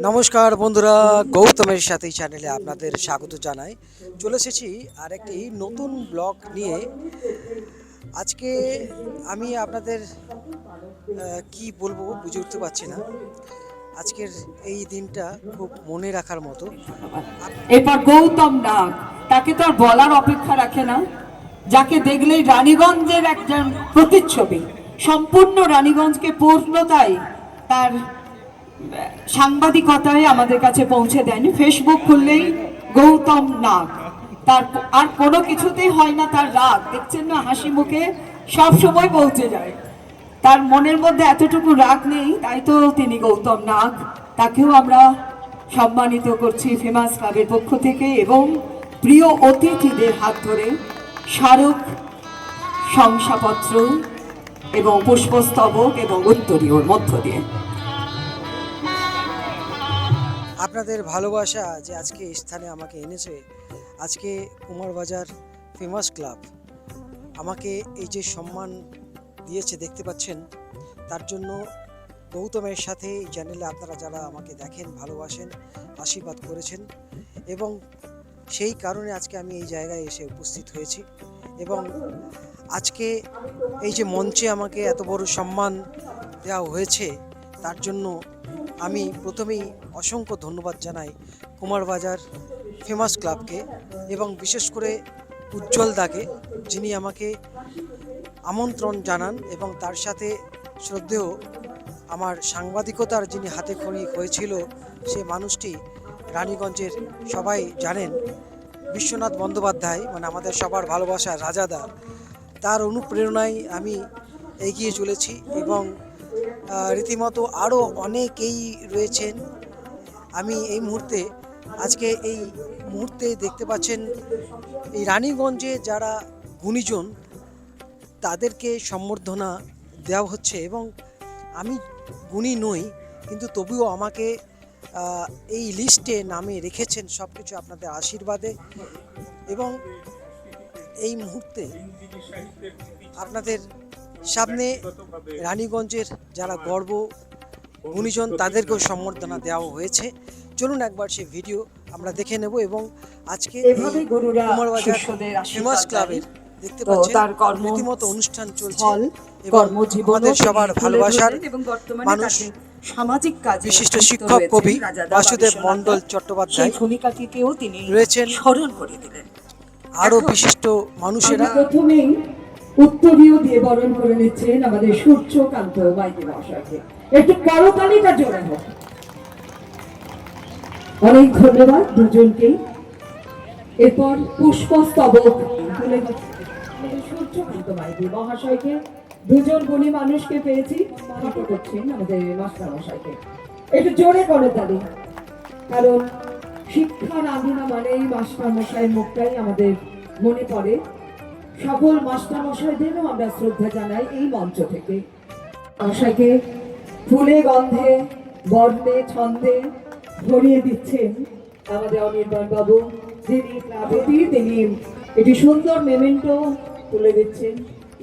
নমস্কার বন্ধুরা, গৌতমের সাথে চ্যানেলে আপনাদের স্বাগত জানাই। চলে এসেছি আর একটি নতুন ব্লগ নিয়ে। আজকে আমি আপনাদের কি বলবো বুঝে উঠতে পারছি না। আজকের এই দিনটা খুব মনে রাখার মতো। এরপর গৌতম নাগ, তাকে তো আর বলার অপেক্ষা রাখে না, যাকে দেখলেই রানীগঞ্জের একজন প্রতিচ্ছবি, সম্পূর্ণ রানীগঞ্জকে পূর্ণতায় তার সাংবাদিকতায় আমাদের কাছে পৌঁছে দেন। ফেসবুক খুললেই গৌতম নাগ, তার আর কোনো কিছুতেই হয় না তার রাগ, দেখছেন না হাসি মুখে সব সময় পৌঁছে যায়। তার মনের মধ্যে এতটুকু রাগ নেই, তাই তো তিনি গৌতম নাগ। তাকেও আমরা সম্মানিত করছি ফেমাস ক্লাবের পক্ষ থেকে এবং প্রিয় অতিথিদের হাত ধরে স্মারক, শংসাপত্র এবং পুষ্পস্তবক এবং উত্তরীয়র মধ্য দিয়ে। আপনাদের ভালোবাসা যে আজকে এই স্থানে আমাকে এনেছে। আজকে কুমারবাজার ফেমাস ক্লাব আমাকে এই যে সম্মান দিয়েছে দেখতে পাচ্ছেন, তার জন্য গৌতমের সাথে এই চ্যানেলে আপনারা যারা আমাকে দেখেন, ভালোবাসেন, আশীর্বাদ করেছেন, এবং সেই কারণে আজকে আমি এই জায়গায় এসে উপস্থিত হয়েছি। এবং আজকে এই যে মঞ্চে আমাকে এত বড় সম্মান দেওয়া হয়েছে, তার জন্য আমি প্রথমেই অসংখ্য ধন্যবাদ জানাই কুমারবাজার ফেমাস ক্লাবকে এবং বিশেষ করে উজ্জ্বল দাকে, যিনি আমাকে আমন্ত্রণ জানান এবং তার সাথে শ্রদ্ধেয় আমার সাংবাদিকতার যিনি হাতে খড়ি হয়েছিল সে মানুষটি রানীগঞ্জের সবাই জানেন, বিশ্বনাথ বন্দ্যোপাধ্যায়, মানে আমাদের সবার ভালোবাসার রাজাদা। তার অনুপ্রেরণায় আমি এগিয়ে চলেছি এবং রীতিমতো আরও অনেকেই রয়েছেন। আমি এই মুহূর্তে এই মুহূর্তে দেখতে পাচ্ছেন এই রানীগঞ্জে যারা গুণীজন তাদেরকে সম্বর্ধনা দেওয়া হচ্ছে এবং আমি গুণী নই, কিন্তু তবুও আমাকে এই লিস্টে নামে রেখেছেন সব কিছু আপনাদের আশীর্বাদে। এবং এই মুহূর্তে আপনাদের সামনে রানীগঞ্জের যারা গর্ব গুণীজন তাদেরকেও সম্বর্ধনা দেওয়া হয়েছে। চলুন একবার সেই ভিডিও আমরা দেখে নেব। এবং আজকে কুমারবাজার ফেমাস ক্লাবের দেখতে পাচ্ছেন রীতিমতো অনুষ্ঠান চলছে এবং আমাদের সবার ভালোবাসার মানুষ, সামাজিক কাজে বিশিষ্ট শিক্ষক কবি বাসুদেব মণ্ডল চট্টোপাধ্যায় ভূমিকাটিকেও তিনি রয়েছেন, স্মরণ করে দিলেন। আরও বিশিষ্ট মানুষেরা। প্রথমেই উত্তরীয় দিয়ে বরণ করে নিচ্ছেন আমাদের সূর্যকান্ত মাইতি মহাশয়কে। একটু করতালিটা জোরে হোক। অনেক ধন্যবাদ দুজনকেই। এরপর পুষ্পস্তবক তুলে সূর্যকান্ত মাইতি মহাশয়কে। দুজন গুণী মানুষকে পেয়েছি, ফটো করছেন আমাদের মাস্টার মশাইকে। একটু জোরে করতালি, কারণ শিক্ষার আঙিনা মানেই মাস্টার মশাইয়ের মুখটাই আমাদের মনে পড়ে। সকল মাস্টার মশাইদেরও আমরা শ্রদ্ধা জানাই এই মঞ্চ থেকে। মশাইকে ফুলে গন্ধে বর্ণে ছন্দে ভরিয়ে দিচ্ছেন আমাদের অনির্বাণ বাবু, যিনি ক্লাবেরই তিনি একটি সুন্দর মেমেন্টো তুলে দিচ্ছেন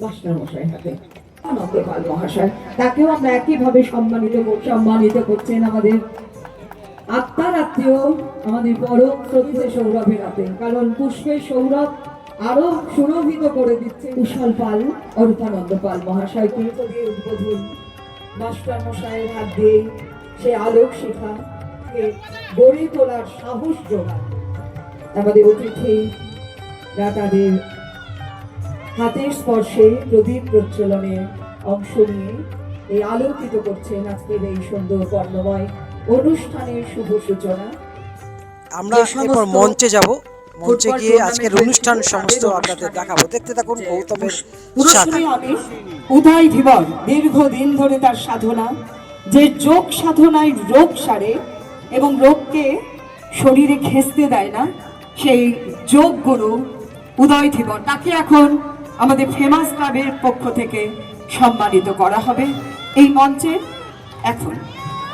মাস্টার মশাই হাতে। আনন্দপাল মহাশয়, তাকেও আমরা একইভাবে সম্মানিত করছেন আমাদের আত্মার আত্মীয়, আমাদের পরম শ্রদ্ধেয় সৌরভের হাতে। কারণ পুষ্পের সৌরভ আরো সুরভিত করে দিচ্ছে কুশল পাল, অরূপানন্দ পাল মহাশয়কে উদ্বোধন মাস্টার মশাইয়ের হাত দিয়ে সে আলোক শিখা গড়ে তোলার সাহস যোগান আমাদের অতিথিরা তাদের হাতের স্পর্শে প্রদীপ প্রজ্বলনে অংশ নিয়ে এই আলোকিত করছেন আজকের এই সুন্দর বর্ণময় অনুষ্ঠানের শুভ সূচনা। আমরা এরপর মঞ্চে যাব, মঞ্চে গিয়ে আজকের অনুষ্ঠান সমস্ত আপনাদের দেখাবো। দেখতে থাকুন গৌতমের সাথে। উদয় ধীবর দীর্ঘদিন ধরে তার সাধনা, যে যোগ সাধনায় রোগ সারে এবং রোগকে শরীরে ঘেঁষতে দেয় না, সেই যোগ গুরু উদয় ধীবর, তাকে এখন আমাদের ফেমাস ক্লাবের পক্ষ থেকে সম্মানিত করা হবে। এই মঞ্চে এখন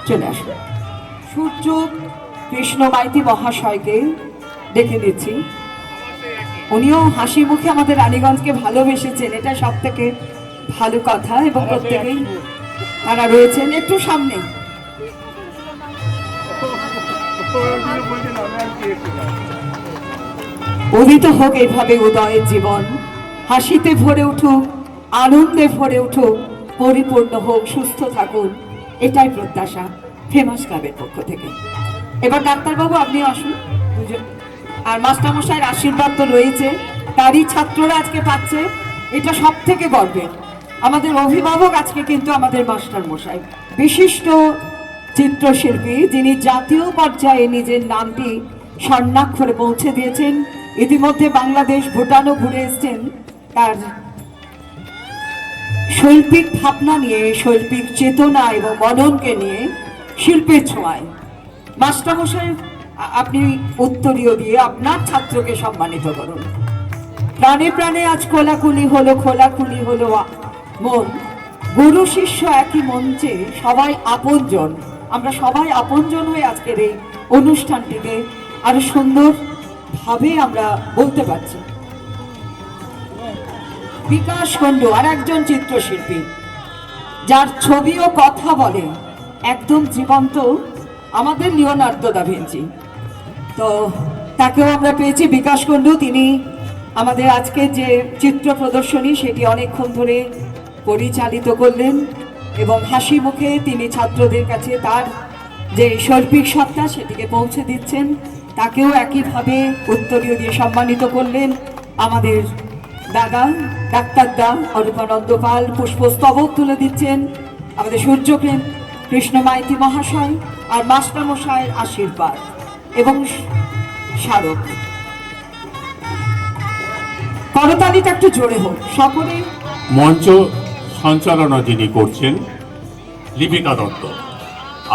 চলে আসবে সূর্য কৃষ্ণ মাইতি মহাশয়কে ডেকে দিচ্ছি। উনিও হাসি মুখে আমাদের রানীগঞ্জকে ভালোবেসেছেন, এটা সব থেকে ভালো কথা। এবং প্রত্যেকেই তারা রয়েছেন একটু সামনে। উদিত হোক এইভাবে উদয়ের জীবন, হাসিতে ভরে উঠুক, আনন্দে ভরে উঠুক, পরিপূর্ণ হোক, সুস্থ থাকুন, এটাই প্রত্যাশা ফেমাস ক্লাবের পক্ষ থেকে। এবার ডাক্তারবাবু আপনি আসুন দুজন, আর মাস্টারমশাইয়ের আশীর্বাদ তো রয়েছে, তারই ছাত্ররা আজকে পাচ্ছে, এটা সব থেকে গর্বের। আমাদের অভিভাবক আজকে কিন্তু আমাদের মাস্টারমশাই, বিশিষ্ট চিত্রশিল্পী, যিনি জাতীয় পর্যায়ে নিজের নামটি স্বর্ণাক্ষরে পৌঁছে দিয়েছেন। ইতিমধ্যে বাংলাদেশ, ভুটানও ঘুরে এসেছেন তার শৈল্পিক ভাবনা নিয়ে, শৈল্পিক চেতনা এবং মননকে নিয়ে, শিল্পের ছোঁয়ায়। মাস্টারমশাই আপনি উত্তরীয় দিয়ে আপনার ছাত্রকে সম্মানিত করুন। প্রাণে প্রাণে আজ খোলাখুলি হলো মন, গুরু শিষ্য একই মঞ্চে, সবাই আপনজন। আমরা সবাই আপনজন হয়ে আজকের এই অনুষ্ঠানটিকে আরো সুন্দর ভাবে আমরা বলতে পারছি। বিকাশ কুণ্ডু আর একজন চিত্রশিল্পী, যার ছবি ও কথা বলে একদম জীবন্ত, আমাদের লিওনার্দো দা ভিঞ্চি। তো তাকেও আমরা পেয়েছি, বিকাশ কুণ্ডু। তিনি আমাদের আজকে যে চিত্র প্রদর্শনী সেটি অনেকক্ষণ ধরে পরিচালিত করলেন এবং হাসি মুখে তিনি ছাত্রদের কাছে তার যে শৈল্পিক সত্তা সেটিকে পৌঁছে দিচ্ছেন। তাকেও একইভাবে উত্তরীয় দিয়ে সম্মানিত করলেন আমাদের দাদা ডাক্তার দা অরূপানন্দ পাল। পুষ্পস্তবক তুলে দিচ্ছেন আমাদের সূর্য কৃষ্ণ মাইতি মহাশয়, আর মাস্টারমশাইয়ের আশীর্বাদ এবং স্মারক। করতালিটা একটু জোরে হোক সকলে। মঞ্চ সঞ্চালনা যিনি করছেন লিপিকা দত্ত,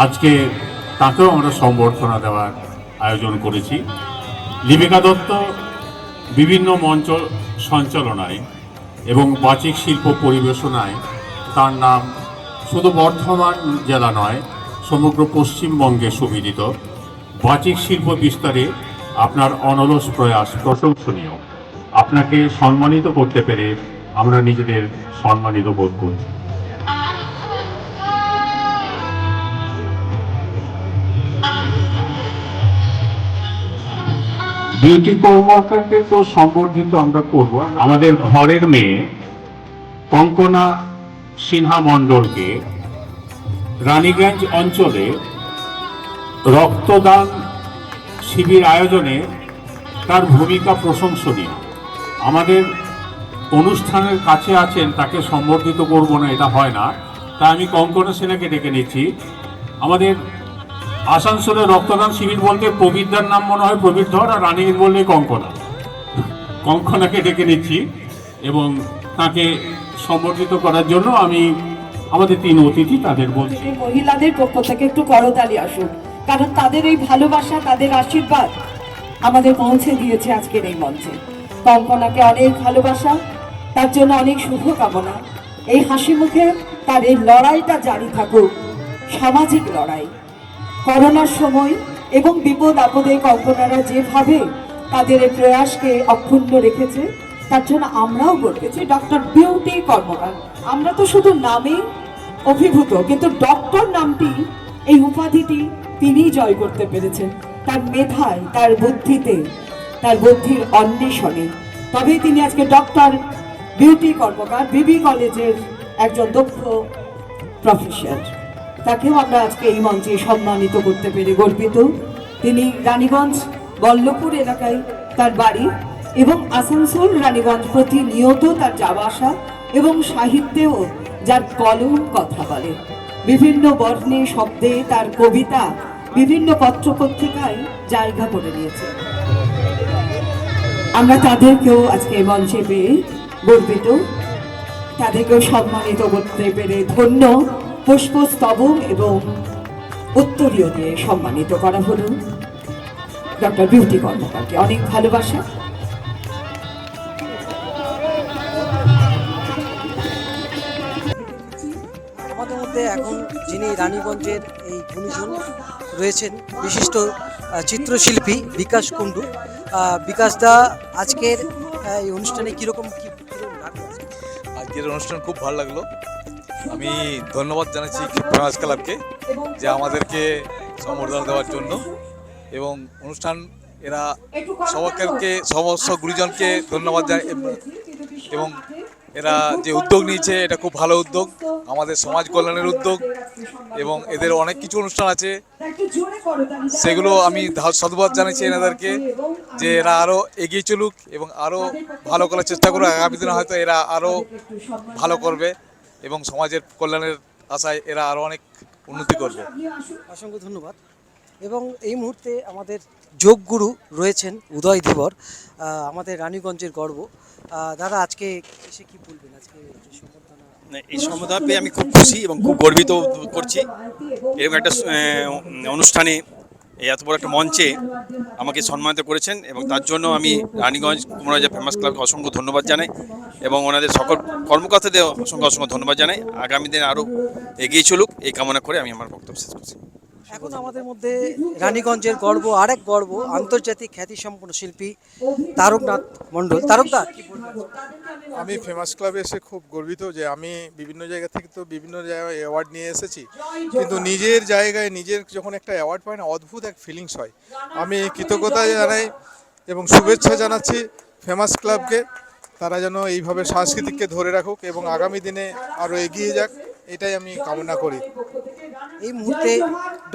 আজকে তাকেও আমরা সম্বর্ধনা দেওয়ার আয়োজন করেছি। লিপিকা দত্ত বিভিন্ন মঞ্চ সঞ্চালনায় এবং বাচিক শিল্প পরিবেশনায় তার নাম শুধু বর্ধমান জেলা নয়, সমগ্র পশ্চিমবঙ্গে সুবিদিত। বাচিক শিল্প বিস্তারে আপনার অনলস প্রয়াস প্রশংসনীয়। আপনাকে সম্মানিত করতে পেরে আমরা নিজেদের সম্মানিত বোধ করছি। বিউটি কর্মকারকে তো সম্বর্ধিত আমরা করব। আমাদের ঘরের মেয়ে কঙ্কনা সিনহা মণ্ডলকে রানীগঞ্জ অঞ্চলে রক্তদান শিবির আয়োজনে তার ভূমিকা প্রশংসনীয়। আমাদের অনুষ্ঠানের কাছে আছেন, তাকে সম্বর্ধিত করব না এটা হয় না, তাই আমি কঙ্কনা সিনহাকে ডেকে নিচ্ছি। আমাদের আসানসোলের রক্তদান শিবির বলতে প্রবীরদার নাম মনে হয় প্রবীর ধর, আর রানীগঞ্জ বললে কঙ্কনাকে ডেকে নিচ্ছি এবং তাকে সম্বর্ধিত করার জন্য আমি আমাদের তিন অতিথি তাদের বলছি। মহিলাদের পক্ষ থেকে একটু করতালি আসুক, কারণ তাদের এই ভালোবাসা, তাদের আশীর্বাদ আমাদের পৌঁছে দিয়েছে আজকের এই মঞ্চে। কঙ্কনাকে অনেক ভালোবাসা, তার জন্য অনেক শুভকামনা। এই হাসি মুখে তার এই লড়াইটা জারি থাকুক, সামাজিক লড়াই। করোনার সময় এবং বিপদ আপদে কঙ্কনারা যেভাবে তাদের এই প্রয়াসকে অক্ষুণ্ণ রেখেছে, তার জন্য আমরাও গর্বেছি। ডক্টর বিউটি কর্মকার, আমরা তো শুধু নামে অভিভূত, কিন্তু ডক্টর নামটি, এই উপাধিটি তিনিই জয় করতে পেরেছেন তার মেধায়, তার বুদ্ধিতে, তার বুদ্ধির অন্বেষণে। তবেই তিনি আজকে ডক্টর বিউটি কর্মকার, বিবি কলেজের একজন দক্ষ প্রফেসর। তাকেও আমরা আজকে এই মঞ্চে সম্মানিত করতে পেরে গর্বিত। তিনি রানীগঞ্জ বল্লভপুর এলাকায় তার বাড়ি এবং আসানসোল রানীগঞ্জ প্রতিনিয়ত তার যাওয়া আসা, এবং সাহিত্যেও যার কলম কথা বলে। বিভিন্ন বর্ণে শব্দে তার কবিতা বিভিন্ন পত্রপত্রিকায় জায়গা করে নিয়েছে। আমরা তাদেরকেও আজকে মঞ্চে পেয়ে গর্বিত, তাদেরকেও সম্মানিত করতে পেরে ধন্য। পুষ্পস্তবক এবং উত্তরীয় দিয়ে সম্মানিত করা হলো ডক্টর বিউটি কর্মকারকে। অনেক ভালোবাসা। আমাদের মধ্যে এখন যিনি রানীগঞ্জের এই গুণীজন রয়েছেন, বিশিষ্ট চিত্রশিল্পী বিকাশ কুণ্ডু। বিকাশ দা, আজকের এই অনুষ্ঠানে কীরকম লাগলো? আজকের অনুষ্ঠান খুব ভালো লাগলো। আমি ধন্যবাদ জানাচ্ছি ফেমাস ক্লাবকে যে আমাদেরকে সম্বর্ধনা দেওয়ার জন্য, এবং অনুষ্ঠান এরা সবাইকে সমস্ত গুরুজনকে ধন্যবাদ জানাই এবং এরা যে উদ্যোগ নিয়েছে এটা খুব ভালো উদ্যোগ, আমাদের সমাজ কল্যাণের উদ্যোগ এবং এদের অনেক কিছু অনুষ্ঠান আছে সেগুলো আমি সাধুবাদ জানাচ্ছি এনাদেরকে যে এরা আরও এগিয়ে চলুক এবং আরও ভালো করার চেষ্টা করুক। আগামী দিনে হয়তো এরা আরও ভালো করবে এবং সমাজের কল্যাণের আশায় এরা আরও অনেক উন্নতি করবে। অসংখ্য ধন্যবাদ। এবং এই মুহূর্তে আমাদের যোগগুরু রয়েছেন উদয় ধীবর, আমাদের রানীগঞ্জের গর্ব। দাদা, আজকে এসে কি বলবেন? আজকে যে সম্বর্ধনা, এই সম্বোধনা পেয়ে আমি খুব খুশি এবং খুব গর্বিত বোধ করছি। এরকম একটা অনুষ্ঠানে এত বড় একটা মঞ্চে আমাকে সম্মানিত করেছেন এবং তার জন্য আমি রানীগঞ্জ কুমারবাজার ফেমাস ক্লাবকে অসংখ্য ধন্যবাদ জানাই এবং ওনাদের সকল কর্মকর্তাদের অসংখ্য অসংখ্য ধন্যবাদ জানাই। আগামী দিনে আরও এগিয়ে চলুক এই কামনা করে আমি আমার বক্তব্য শেষ করছি। এখন আমাদের মধ্যে রানীগঞ্জের গর্ব, আরেক গর্ব, আন্তর্জাতিক খ্যাতিসম্পন্ন শিল্পী তারকনাথ মণ্ডল। তারকদা, কি বলবেন? আমি ফেমাস ক্লাবে এসে খুব গর্বিত যে আমি বিভিন্ন জায়গা থেকে তো বিভিন্ন জায়গায় অ্যাওয়ার্ড নিয়ে এসেছি, কিন্তু নিজের জায়গায় নিজের যখন একটা অ্যাওয়ার্ড পাই না, অদ্ভুত এক ফিলিংস হয়। আমি কৃতজ্ঞতা জানাই এবং শুভেচ্ছা জানাচ্ছি ফেমাস ক্লাবকে। তারা যেন এইভাবে সংস্কৃতিকে ধরে রাখুক এবং আগামী দিনে আরও এগিয়ে যাক, এটাই আমি কামনা করি। এই মুহূর্তে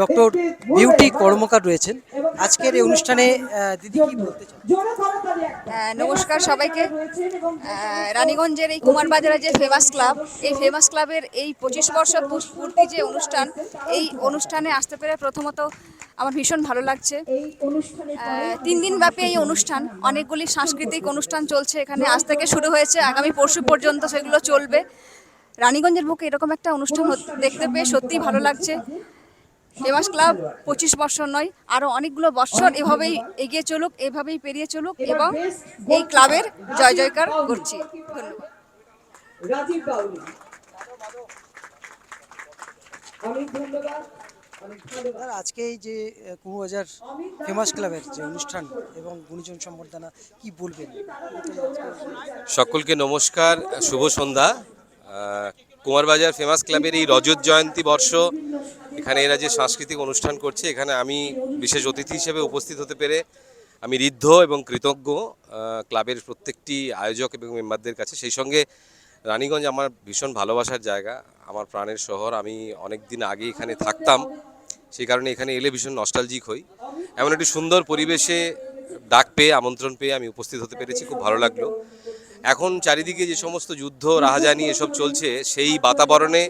ডক্টর বিউটি কর্মকার রয়েছেন। আজকের এই অনুষ্ঠানে দিদি কি বলতে চান? নমস্কার সবাইকে। রানীগঞ্জের এই কুমারবাজারের যে ফেমাস ক্লাব, এই ফেমাস ক্লাবের এই 25 বছর পূর্তি যে অনুষ্ঠান, এই অনুষ্ঠানে আসতে পেরে প্রথমত আমার ভীষণ ভালো লাগছে। 3 দিন ব্যাপী এই অনুষ্ঠান, অনেকগুলি সাংস্কৃতিক অনুষ্ঠান চলছে এখানে। আজ থেকে শুরু হয়েছে, আগামী পরশু পর্যন্ত সেগুলো চলবে। রানীগঞ্জের বুকে এরকম একটা অনুষ্ঠান দেখতে পেয়ে সত্যিই ভালো লাগছে। ফেমাস ক্লাব 25 বছর নয়, আরও অনেকগুলো বছর এভাবেই এগিয়ে চলুক, এভাবেই পেরিয়ে চলুক এবং এই ক্লাবের জয় জয়কার করছি। ধন্যবাদ। রাজীব বাউলি, অনেক ধন্যবাদ। আর আজকে এই যে কুমারবাজার ফেমাস ক্লাবের যে অনুষ্ঠান এবং গুণীজন সম্বর্ধনা, কি বলবেন? সকলকে নমস্কার, শুভ সন্ধ্যা। কুমারবাজার ফেমাস ক্লাবের এই রজত জয়ন্তী বর্ষ, এখানে এরা যে সাংস্কৃতিক অনুষ্ঠান করছে, এখানে আমি বিশেষ অতিথি হিসেবে উপস্থিত হতে পেরে আমি ঋদ্ধ এবং কৃতজ্ঞ ক্লাবের প্রত্যেকটি আয়োজক এবং মেম্বারদের কাছে। সেই সঙ্গে রানীগঞ্জ আমার ভীষণ ভালোবাসার জায়গা, আমার প্রাণের শহর। আমি অনেক দিন আগে এখানে থাকতাম, সেই কারণে এখানে এলে ভীষণ নস্টালজিক হই। এমন একটি সুন্দর পরিবেশে ডাক পেয়ে, আমন্ত্রণ পেয়ে আমি উপস্থিত হতে পেরেছি, খুব ভালো লাগলো। এখন চারিদিকে যে সমস্ত যুদ্ধ রাহাজানি এসব চলছে, সেই বাতাবরণে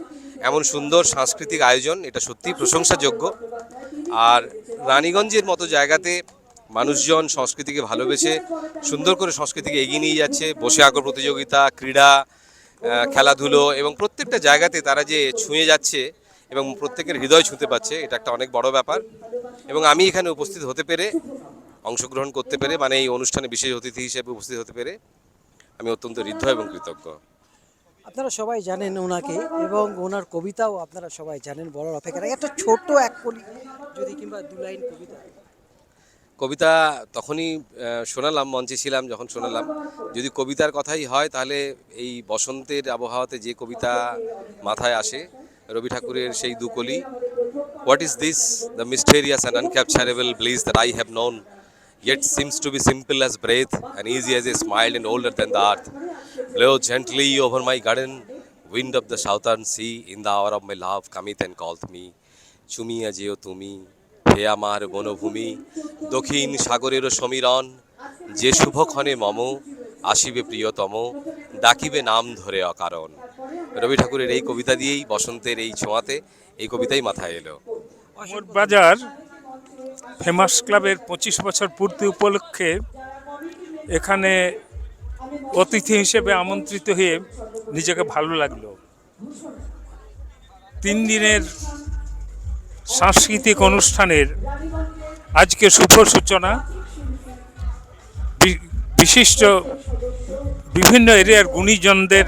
এমন সুন্দর সাংস্কৃতিক আয়োজন, এটা সত্যিই প্রশংসাযোগ্য। আর রানীগঞ্জের মতো জায়গাতে মানুষজন সংস্কৃতিকে ভালোবেসে সুন্দর করে সংস্কৃতিকে এগিয়ে নিয়ে যাচ্ছে। বসে আঁকো প্রতিযোগিতা, ক্রীড়া, খেলাধুলো এবং প্রত্যেকটা জায়গাতে তারা যে ছুঁয়ে যাচ্ছে এবং প্রত্যেকের হৃদয় ছুঁতে পারছে, এটা একটা অনেক বড় ব্যাপার। এবং আমি এখানে উপস্থিত হতে পেরে, অংশগ্রহণ করতে পেরে, মানে এই অনুষ্ঠানে বিশেষ অতিথি হিসেবে উপস্থিত হতে পেরে আমি অত্যন্ত ঋদ্ধ এবং কৃতজ্ঞ। আপনারা সবাই জানেন ওনাকে এবং ওনার কবিতাও আপনারা সবাই জানেন। বলার অপেক্ষা রাখে, একটা ছোট এক কলি যদি কিংবা 2 লাইন কবিতা তখনই শোনালাম, মঞ্চে ছিলাম যখন শোনালাম। যদি কবিতার কথাই হয়, তাহলে এই বসন্তের আবহাওয়াতে যে কবিতা মাথায় আসে, রবি ঠাকুরের সেই 2 কলি। What is this the mysterious and uncapturable bliss that I have known, yet seems to be simple as breath and easy as a smile and older than the earth. Blow gently over my garden, wind of the southern sea, in the hour of my love cometh and calleth me. চুমিয়া যেও তুমি, হে আমার বনভূমি, দক্ষিণ সাগরের সমীরণ, যে শুভক্ষণে মম আসিবে প্রিয়তম, ডাকিবে নাম ধরে অকারণ। রবি ঠাকুরের এই কবিতা দিয়েই, বসন্তের এই ছোঁয়াতে এই কবিতাই মাথায় এলো। কুমারবাজার ফেমাস ক্লাবের 25 বছর পূর্তি উপলক্ষে এখানে অতিথি হিসেবে আমন্ত্রিত হয়ে নিজেকে ভালো লাগলো। 3 দিনের সাংস্কৃতিক অনুষ্ঠানের আজকে শুভ সূচনা। বিশিষ্ট বিভিন্ন এরিয়ার গুণীজনদের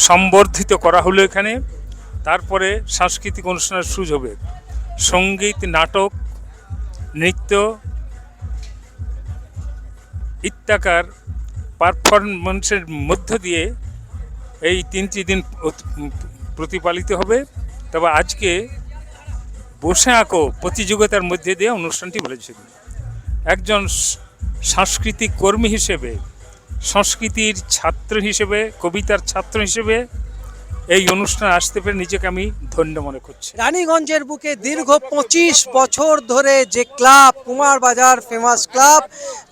সম্বর্ধিত করা হলো এখানে। তারপরে সাংস্কৃতিক অনুষ্ঠানের সুযোগ হবে। সঙ্গীত, নাটক, নৃত্য ইত্যাকার পারফরমেন্সের মধ্য দিয়ে এই 3টি দিন প্রতিপালিত হবে। তবে আজকে বসে আঁকো প্রতিযোগিতার মধ্যে দিয়ে অনুষ্ঠানটি বলেছিল। একজন সাংস্কৃতিক কর্মী হিসেবে, সংস্কৃতির ছাত্র হিসেবে, কবিতার ছাত্র হিসেবে এই অনুষ্ঠানে আসতে পেরে নিজেকে আমি ধন্য মনে করছি। রানীগঞ্জের বুকে দীর্ঘ 25 বছর ধরে যে ক্লাব কুমারবাজার ফেমাস ক্লাব,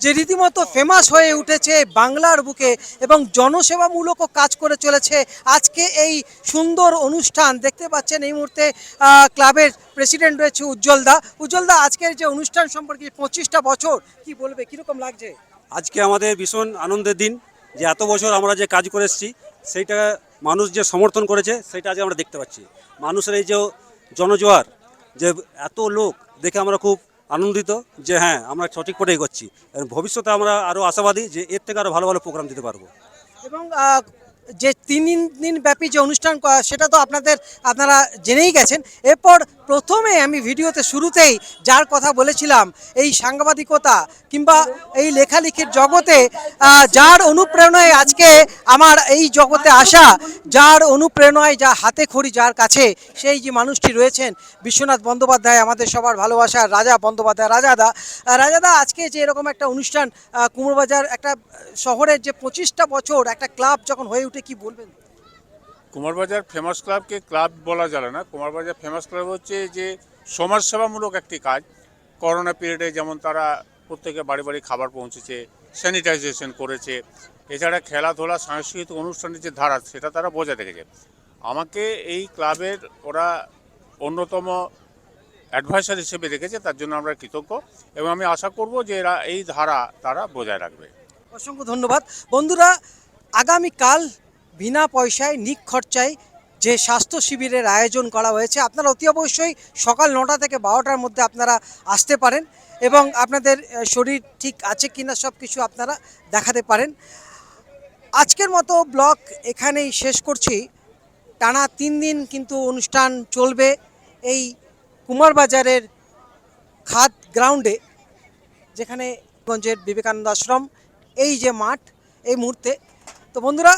যে রীতিমতো ফেমাস হয়ে উঠেছে বাংলার বুকে এবং জনসেবামূলকও কাজ করে চলেছে, আজকে এই সুন্দর অনুষ্ঠান দেখতে পাচ্ছেন। এই মুহূর্তে ক্লাবের প্রেসিডেন্ট রয়েছে উজ্জ্বলদা। উজ্জ্বলদা, আজকের যে অনুষ্ঠান সম্পর্কে 25টা বছর কি বলবে, কিরকম লাগছে? আজকে আমাদের ভীষণ আনন্দের দিন যে এত বছর আমরা যে কাজ করে এসেছি সেইটা মানুষ যে সমর্থন করেছে সেটা আজ আমরা দেখতে পাচ্ছি। মানুষের এই যে জনজোয়ার, যে এত লোক দেখে আমরা খুব আনন্দিত যে হ্যাঁ আমরা সঠিক পথেই করছি। ভবিষ্যতে আমরা আরও আশাবাদী যে এর থেকে আরও ভালো ভালো প্রোগ্রাম দিতে পারবো। এবং যে 3 দিন ব্যাপী যে অনুষ্ঠান সেটা তো আপনারা জেনেই গেছেন। এরপর প্রথমে আমি ভিডিওতে শুরুতেই যার কথা বলেছিলাম, এই সাংবাদিকতা কিংবা এই লেখালেখির জগতে যার অনুপ্রেরণায় আজকে আমার এই জগতে আসা, যার অনুপ্রেরণায়, যা হাতে খড়ি যার কাছে, সেই যে মানুষটি রয়েছেন বিশ্বনাথ বন্দ্যোপাধ্যায়, আমাদের সবার ভালোবাসার রাজা বন্দ্যোপাধ্যায়। রাজাদা, আজকে যে এরকম একটা অনুষ্ঠান, কুমারবাজার একটা শহরের যে 25টা বছর একটা ক্লাব যখন হয়ে উঠে, কি বলবেন? কুমারবাজার ফেমাস ক্লাবকে ক্লাব বলা যাবে না। কুমারবাজার ফেমাস ক্লাব হচ্ছে যে সমাজসেবামূলক একটি কাজ। করোনা পিরিয়ডে যেমন তারা প্রত্যেকে বাড়ি বাড়ি খাবার পৌঁছেছে, স্যানিটাইজেশন করেছে, এছাড়া খেলাধুলা সাংস্কৃতিক অনুষ্ঠানের যে ধারা সেটা তারা বজায় রেখেছে। আমাকে এই ক্লাবের ওরা অন্যতম অ্যাডভাইসার হিসেবে রেখেছে, তার জন্য আমরা কৃতজ্ঞ এবং আমি আশা করব যে এরা এই ধারা তারা বজায় রাখবে। অসংখ্য ধন্যবাদ। বন্ধুরা, আগামীকাল বিনা পয়সায় নিখরচায় যে স্বাস্থ্য শিবিরের আয়োজন করা হয়েছে, আপনারা অতি অবশ্যই সকাল 9টা থেকে 12টার মধ্যে আপনারা আসতে পারেন এবং আপনাদের শরীর ঠিক আছে কিনা সব কিছু আপনারা দেখাতে পারেন। আজকের মতো ব্লগ এখানেই শেষ করছি। টানা 3 দিন কিন্তু অনুষ্ঠান চলবে এই কুমারবাজারের খাদ গ্রাউন্ডে, যেখানে গঞ্জের বিবেকানন্দ আশ্রম, এই যে মাঠ এই মুহূর্তে। তো বন্ধুরা,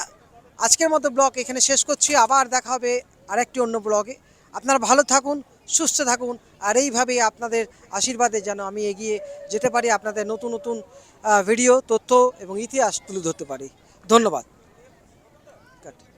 আজকের মতো ব্লগ এখানে শেষ করছি। আবার দেখা হবে আরেকটি অন্য ব্লগে। আপনারা ভালো থাকুন, সুস্থ থাকুন, আর এইভাবেই আপনাদের আশীর্বাদে যেন আমি এগিয়ে যেতে পারি, আপনাদের নতুন নতুন ভিডিও, তথ্য এবং ইতিহাস তুলে ধরতে পারি। ধন্যবাদ।